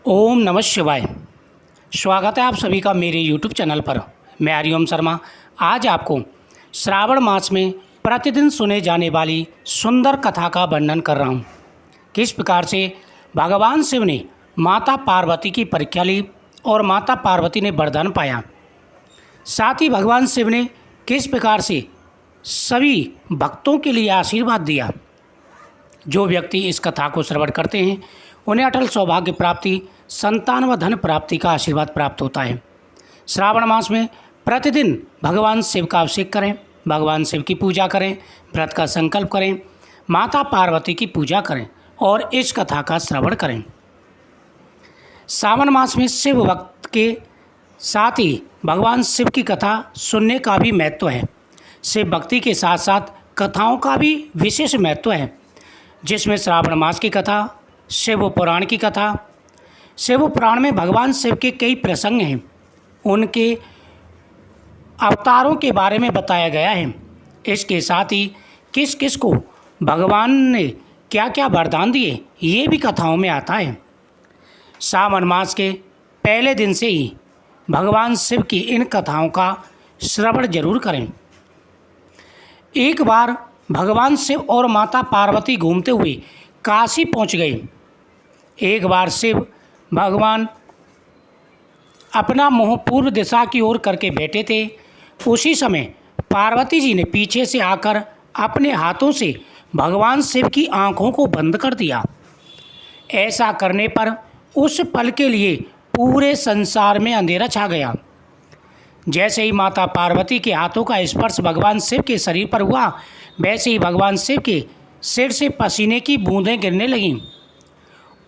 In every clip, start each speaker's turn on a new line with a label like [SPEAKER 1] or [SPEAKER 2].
[SPEAKER 1] ओम नमः शिवाय। स्वागत है आप सभी का मेरे यूट्यूब चैनल पर। मैं हरिओम शर्मा आज आपको श्रावण मास में प्रतिदिन सुने जाने वाली सुंदर कथा का वर्णन कर रहा हूँ। किस प्रकार से भगवान शिव ने माता पार्वती की परीक्षा ली और माता पार्वती ने वरदान पाया। साथ ही भगवान शिव ने किस प्रकार से सभी भक्तों के लिए आशीर्वाद दिया। जो व्यक्ति इस कथा को श्रवण करते हैं उन्हें अटल सौभाग्य प्राप्ति, संतान व धन प्राप्ति का आशीर्वाद प्राप्त होता है। श्रावण मास में प्रतिदिन भगवान शिव का अभिषेक करें, भगवान शिव की पूजा करें, व्रत का संकल्प करें, माता पार्वती की पूजा करें और इस कथा का श्रवण करें। श्रावण मास में शिव भक्त के साथ ही भगवान शिव की कथा सुनने का भी महत्व है। शिव भक्ति के साथ साथ कथाओं का भी विशेष महत्व है, जिसमें श्रावण मास की कथा, शिव पुराण की कथा। शिव पुराण में भगवान शिव के कई प्रसंग हैं, उनके अवतारों के बारे में बताया गया है। इसके साथ ही किस किस को भगवान ने क्या क्या वरदान दिए ये भी कथाओं में आता है। श्रावण मास के पहले दिन से ही भगवान शिव की इन कथाओं का श्रवण जरूर करें। एक बार भगवान शिव और माता पार्वती घूमते हुए काशी पहुंच गए। एक बार शिव भगवान अपना मुंह पूर्व दिशा की ओर करके बैठे थे। उसी समय पार्वती जी ने पीछे से आकर अपने हाथों से भगवान शिव की आंखों को बंद कर दिया। ऐसा करने पर उस पल के लिए पूरे संसार में अंधेरा छा गया। जैसे ही माता पार्वती के हाथों का स्पर्श भगवान शिव के शरीर पर हुआ, वैसे ही भगवान शिव के सिर से पसीने की बूंदें गिरने लगीं।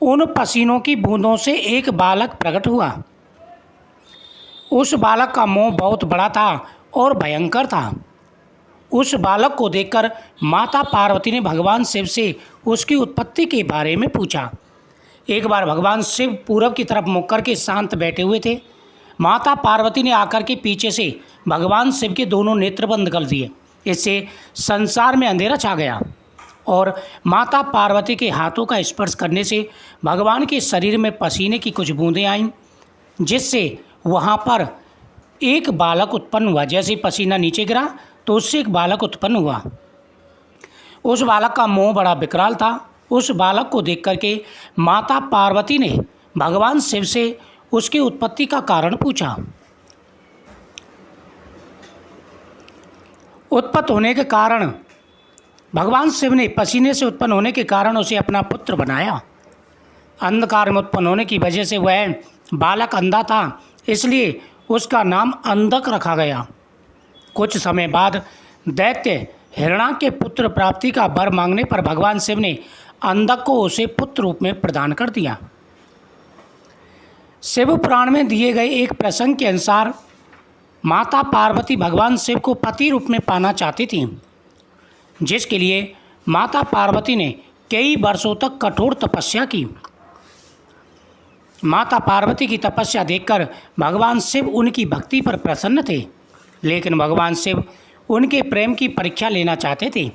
[SPEAKER 1] उन पसीनों की बूंदों से एक बालक प्रकट हुआ। उस बालक का मुंह बहुत बड़ा था और भयंकर था। उस बालक को देखकर माता पार्वती ने भगवान शिव से उसकी उत्पत्ति के बारे में पूछा। एक बार भगवान शिव पूरब की तरफ मुख करके शांत बैठे हुए थे। माता पार्वती ने आकर के पीछे से भगवान शिव के दोनों नेत्र बंद कर दिए। इससे संसार में अंधेरा छा गया और माता पार्वती के हाथों का स्पर्श करने से भगवान के शरीर में पसीने की कुछ बूंदें आईं, जिससे वहाँ पर एक बालक उत्पन्न हुआ। जैसे ही पसीना नीचे गिरा तो उससे एक बालक उत्पन्न हुआ। उस बालक का मुंह बड़ा विकराल था। उस बालक को देख करके माता पार्वती ने भगवान शिव से उसकी उत्पत्ति का कारण पूछा। उत्पन्न होने के कारण भगवान शिव ने पसीने से उत्पन्न होने के कारण उसे अपना पुत्र बनाया। अंधकार में उत्पन्न होने की वजह से वह बालक अंधा था, इसलिए उसका नाम अंधक रखा गया। कुछ समय बाद दैत्य हिरण्य के पुत्र प्राप्ति का वर मांगने पर भगवान शिव ने अंधक को उसे पुत्र रूप में प्रदान कर दिया। शिव पुराण में दिए गए एक प्रसंग के अनुसार माता पार्वती भगवान शिव को पति रूप में पाना चाहती थी, जिसके लिए माता पार्वती ने कई वर्षों तक कठोर तपस्या की। माता पार्वती की तपस्या देखकर भगवान शिव उनकी भक्ति पर प्रसन्न थे, लेकिन भगवान शिव उनके प्रेम की परीक्षा लेना चाहते थे।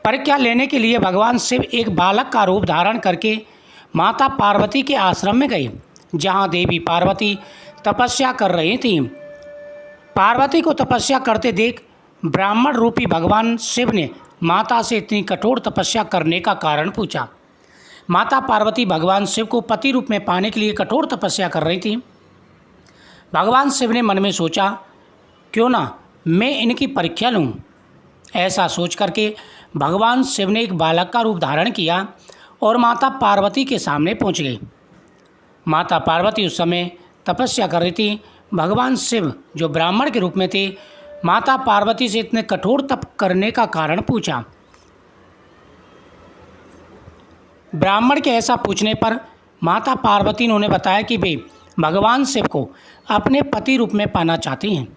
[SPEAKER 1] परीक्षा लेने के लिए भगवान शिव एक बालक का रूप धारण करके माता पार्वती के आश्रम में गए, जहाँ देवी पार्वती तपस्या कर रही थीं। पार्वती को तपस्या करते देख ब्राह्मण रूपी भगवान शिव ने माता से इतनी कठोर तपस्या करने का कारण पूछा। माता पार्वती भगवान शिव को पति रूप में पाने के लिए कठोर तपस्या कर रही थी। भगवान शिव ने मन में सोचा, क्यों ना मैं इनकी परीक्षा लूँ। ऐसा सोच करके भगवान शिव ने एक बालक का रूप धारण किया और माता पार्वती के सामने पहुँच गई। माता पार्वती उस समय तपस्या कर रही थी। भगवान शिव जो ब्राह्मण के रूप में थे, माता पार्वती से इतने कठोर तप करने का कारण पूछा। ब्राह्मण के ऐसा पूछने पर माता पार्वती ने उन्हें बताया कि वे भगवान शिव को अपने पति रूप में पाना चाहती हैं।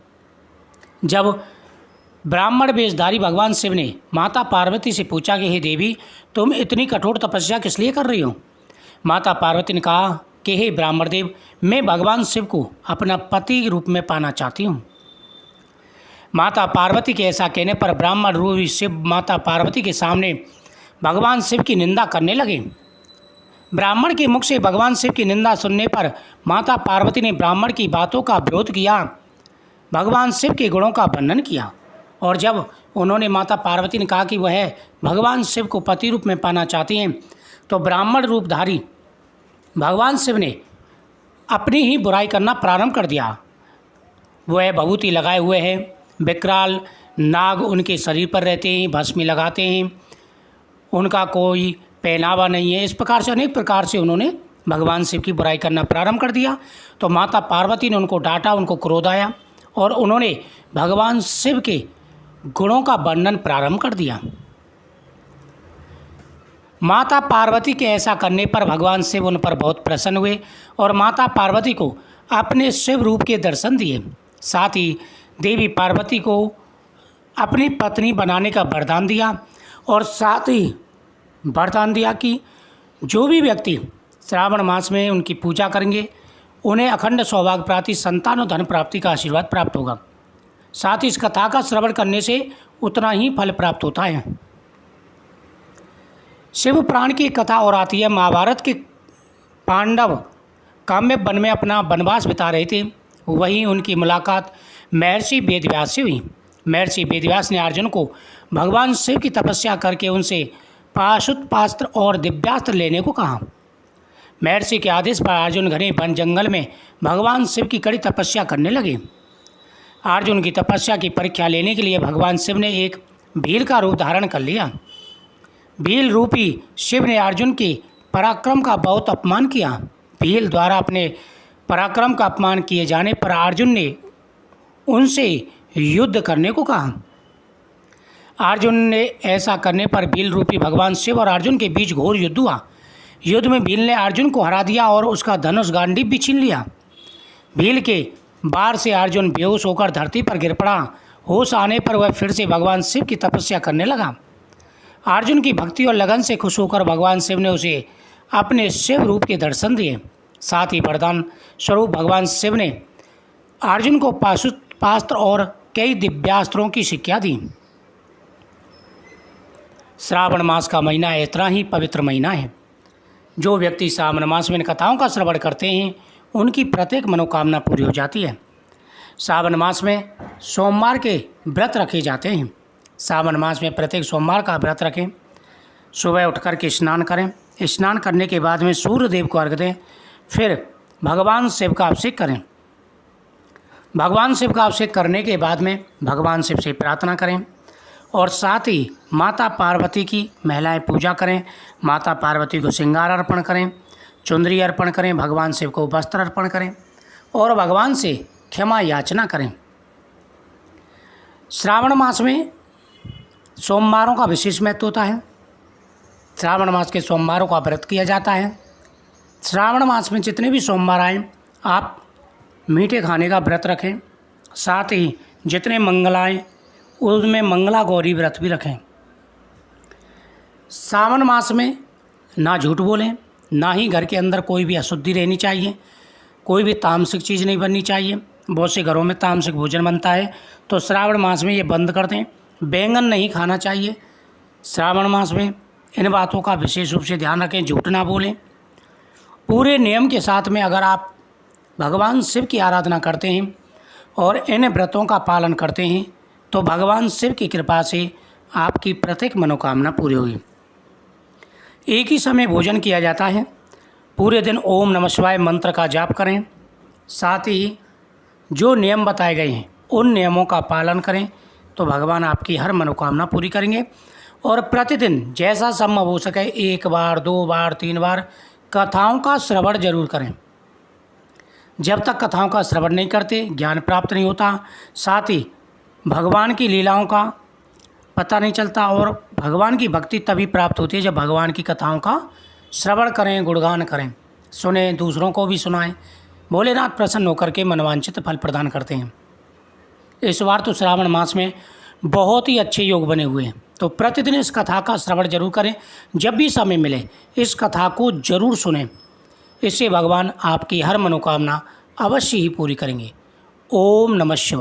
[SPEAKER 1] जब ब्राह्मण वेशधारी भगवान शिव ने माता पार्वती से पूछा कि हे देवी, तुम इतनी कठोर तपस्या किस लिए कर रही हो। माता पार्वती ने कहा कि हे ब्राह्मण देव, मैं भगवान शिव को अपना पति रूप में पाना चाहती हूँ। माता पार्वती के ऐसा कहने पर ब्राह्मण रूपी शिव माता पार्वती के सामने भगवान शिव की निंदा करने लगे। ब्राह्मण के मुख से भगवान शिव की निंदा सुनने पर माता पार्वती ने ब्राह्मण की बातों का विरोध किया, भगवान शिव के गुणों का वर्णन किया। और जब उन्होंने माता पार्वती ने कहा कि वह भगवान शिव को पति रूप में पाना चाहती हैं, तो ब्राह्मण रूपधारी भगवान शिव ने अपनी ही बुराई करना प्रारंभ कर दिया। वह भभूति लगाए हुए हैं, विकराल नाग उनके शरीर पर रहते हैं, भस्मी लगाते हैं, उनका कोई पहनावा नहीं है। इस प्रकार से अनेक प्रकार से उन्होंने भगवान शिव की बुराई करना प्रारंभ कर दिया। तो माता पार्वती ने उनको डांटा, उनको क्रोध आया और उन्होंने भगवान शिव के गुणों का वर्णन प्रारंभ कर दिया। माता पार्वती के ऐसा करने पर भगवान शिव उन पर बहुत प्रसन्न हुए और माता पार्वती को अपने शिव रूप के दर्शन दिए। साथ ही देवी पार्वती को अपनी पत्नी बनाने का वरदान दिया और साथ ही वरदान दिया कि जो भी व्यक्ति श्रावण मास में उनकी पूजा करेंगे उन्हें अखंड सौभाग्य प्राप्ति, संतान और धन प्राप्ति का आशीर्वाद प्राप्त होगा। साथ ही इस कथा का श्रवण करने से उतना ही फल प्राप्त होता है। शिव पुराण की कथा और आती है। महाभारत के पांडव काम्य वन में अपना वनवास बिता रहे थे। वहीं उनकी मुलाकात महर्षि वेदव्यास से हुई। महर्षि वेदव्यास ने अर्जुन को भगवान शिव की तपस्या करके उनसे पाशुपतास्त्र और दिव्यास्त्र लेने को कहा। महर्षि के आदेश पर अर्जुन घने वन जंगल में भगवान शिव की कड़ी तपस्या करने लगे। अर्जुन की तपस्या की परीक्षा लेने के लिए भगवान शिव ने एक भील का रूप धारण कर लिया। भील रूपी शिव ने अर्जुन के पराक्रम का बहुत अपमान किया। भील द्वारा अपने पराक्रम का अपमान किए जाने पर अर्जुन ने उनसे युद्ध करने को कहा। अर्जुन ने ऐसा करने पर भील रूपी भगवान शिव और अर्जुन के बीच घोर युद्ध हुआ। युद्ध में भील ने अर्जुन को हरा दिया और उसका धनुष गांडीव भी छीन लिया। भील के वार से अर्जुन बेहोश होकर धरती पर गिर पड़ा। होश आने पर वह फिर से भगवान शिव की तपस्या करने लगा। अर्जुन की भक्ति और लगन से खुश होकर भगवान शिव ने उसे अपने शिव रूप के दर्शन दिए। साथ ही वरदान स्वरूप भगवान शिव ने अर्जुन को पाशुपतास्त्र और कई दिव्यास्त्रों की शिक्षा दी। श्रावण मास का महीना इतना ही पवित्र महीना है। जो व्यक्ति श्रावण मास में इन कथाओं का श्रवण करते हैं उनकी प्रत्येक मनोकामना पूरी हो जाती है। श्रावण मास में सोमवार के व्रत रखे जाते हैं। श्रावण मास में प्रत्येक सोमवार का व्रत रखें। सुबह उठकर के स्नान करें। स्नान करने के बाद में सूर्य देव को अर्घ्य दें। फिर भगवान शिव का अभिषेक करें। भगवान शिव का अभिषेक करने के बाद में भगवान शिव से प्रार्थना करें और साथ ही माता पार्वती की महिलाएं पूजा करें। माता पार्वती को श्रृंगार अर्पण करें, चुंदरी अर्पण करें, भगवान शिव को वस्त्र अर्पण करें और भगवान से क्षमा याचना करें। श्रावण मास में सोमवारों का विशेष महत्व होता है। श्रावण मास के सोमवारों का व्रत किया जाता है। श्रावण मास में जितने भी सोमवार आए आप मीठे खाने का व्रत रखें। साथ ही जितने मंगल आए उसमें मंगला गौरी व्रत भी रखें। श्रावण मास में ना झूठ बोलें, ना ही घर के अंदर कोई भी अशुद्धि रहनी चाहिए। कोई भी तामसिक चीज़ नहीं बननी चाहिए। बहुत से घरों में तामसिक भोजन बनता है तो श्रावण मास में ये बंद कर दें। बैंगन नहीं खाना चाहिए श्रावण मास में। इन बातों का विशेष रूप से ध्यान रखें। झूठ ना बोलें। पूरे नियम के साथ में अगर आप भगवान शिव की आराधना करते हैं और इन व्रतों का पालन करते हैं तो भगवान शिव की कृपा से आपकी प्रत्येक मनोकामना पूरी होगी। एक ही समय भोजन किया जाता है। पूरे दिन ओम नमः शिवाय मंत्र का जाप करें। साथ ही जो नियम बताए गए हैं उन नियमों का पालन करें तो भगवान आपकी हर मनोकामना पूरी करेंगे। और प्रतिदिन जैसा संभव हो सके 1 बार 2 बार 3 बार कथाओं का श्रवण जरूर करें। जब तक कथाओं का श्रवण नहीं करते ज्ञान प्राप्त नहीं होता। साथ ही भगवान की लीलाओं का पता नहीं चलता और भगवान की भक्ति तभी प्राप्त होती है जब भगवान की कथाओं का श्रवण करें, गुणगान करें, सुने, दूसरों को भी सुनाएं। भोलेनाथ प्रसन्न होकर के मनवांछित फल प्रदान करते हैं। इस बार तो श्रावण मास में बहुत ही अच्छे योग बने हुए हैं तो प्रतिदिन इस कथा का श्रवण जरूर करें। जब भी समय मिले इस कथा को जरूर सुनें। इससे भगवान आपकी हर मनोकामना अवश्य ही पूरी करेंगे। ओम नमः शिवाय।